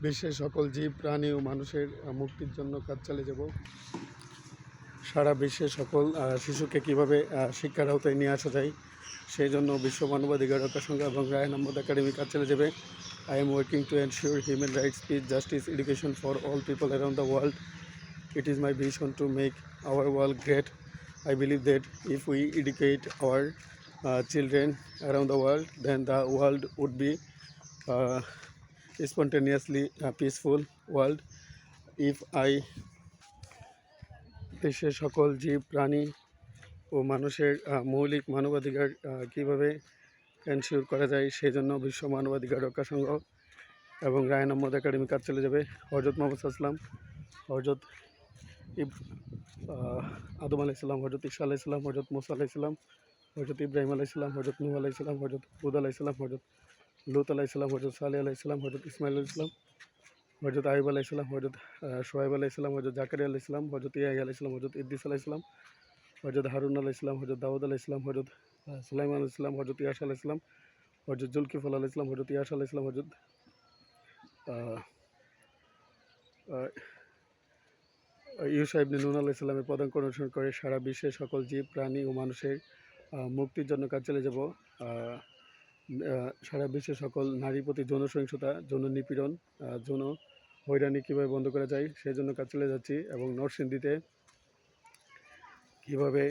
বিশ্বের সকল জীব প্রাণী ও মানুষের মুক্তির জন্য কাজ চালিয়ে যাব। সারা বিশ্বের সকল শিশুকে কীভাবে শিক্ষার আওতায় নিয়ে আসা যায় সেই জন্য বিশ্ব মানবাধিকার রক্ষা সংঘ এবং রায়হান আহমদ একাডেমি কাজ চালিয়ে যাবে। I am working to ensure human rights, peace, justice, education for all people around the world. It is my vision to make our world great. I believe that if we educate our children around the world, then the world would be spontaneously peaceful world. If I বিশ্বের সকল জীব প্রাণী ও মানুষের মৌলিক মানবাধিকার কীভাবে ensure করা যায় সেই জন্য বিশ্ব মানবাধিকার রক্ষা সংঘ এবং রায়হান আহমদ একাডেমি কাজ চলে যাবে। হযরত মুহাম্মদ সাল্লাল্লাহু আলাইহি ওয়াসাল্লাম, হযরত আদম আলাইহিস সালাম, হযরত ঈসা আলাইহিস সালাম, হযরত মুসা আলাইহিস সালাম, হযরত ইব্রাহিম আলাইহিস সালাম, হযরত নূহ আলাইহিস সালাম, হযরত হুদ আলাইহিস সালাম, হযরত লূত আলাইহিস সালাম, হযরত সালেহ আলাইহিস সালাম, হযরত ইসমাঈল আলাইহিস সালাম, হযরত আইয়ুব আলাইহিস সালাম, হযরত শুআয়ব আলাইহিস সালাম, হযরত জাকারিয়া আলাইহিস সালাম, হযরত ইয়াহইয়া আলাইহিস সালাম, হযরত ইদ্রিস আলাইহিস সালাম, হযরত হারুন আলাইহিস সালাম, হযরত দাউদ আলাইহিস সালাম, হযরত সুলাইমান আলাইহিস সালাম, হযরত ইয়াসা আলাইহিস সালাম, হযরত জুলকিফল আলাইহিস সালাম, হযরত ইয়াসা আলাইহিস সালাম, হযরত ইউসা ইবনে নুন আলাইহিস সালামের পদাঙ্ক অনুসরণ করে সারা বিশ্বের সকল জীব প্রাণী ও মানুষের মুক্তির জন্য কাজ চালিয়ে যাব। সারা বিশ্বের সকল নারীর প্রতি যৌন সহিংসতা, যৌন নিপীড়ন, যৌন হয়রানি কীভাবে বন্ধ করা যায় সেই জন্য কাজ চালিয়ে যাচ্ছি। এবং নরসিংদীতে কীভাবে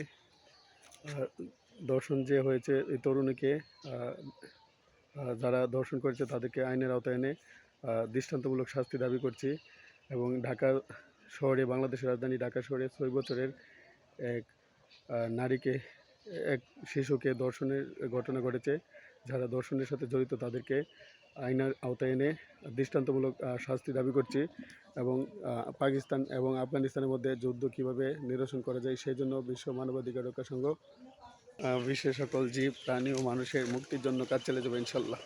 ধর্ষণ যে হয়েছে এই তরুণীকে যারা ধর্ষণ করেছে তাদেরকে আইনের আওতায় এনে দৃষ্টান্তমূলক শাস্তি দাবি করছি। এবং ঢাকা শহরে, বাংলাদেশের রাজধানী ঢাকা শহরে 6 বছরের এক নারীকে, এক শিশুকে ধর্ষণের ঘটনা ঘটেছে। যারা ধর্ষণের সাথে জড়িত তাদেরকে আইনের আওতায় এনে দৃষ্টান্তমূলক শাস্তি দাবি করছি। এবং পাকিস্তান এবং আফগানিস্তানের মধ্যে যুদ্ধ কীভাবে নিরসন করা যায় সেই জন্য বিশ্ব মানবাধিকার রক্ষা সংঘ বিশ্বের সকল জীব প্রাণী ও মানুষের মুক্তির জন্য কাজ চালিয়ে যাবে ইনশাল্লাহ।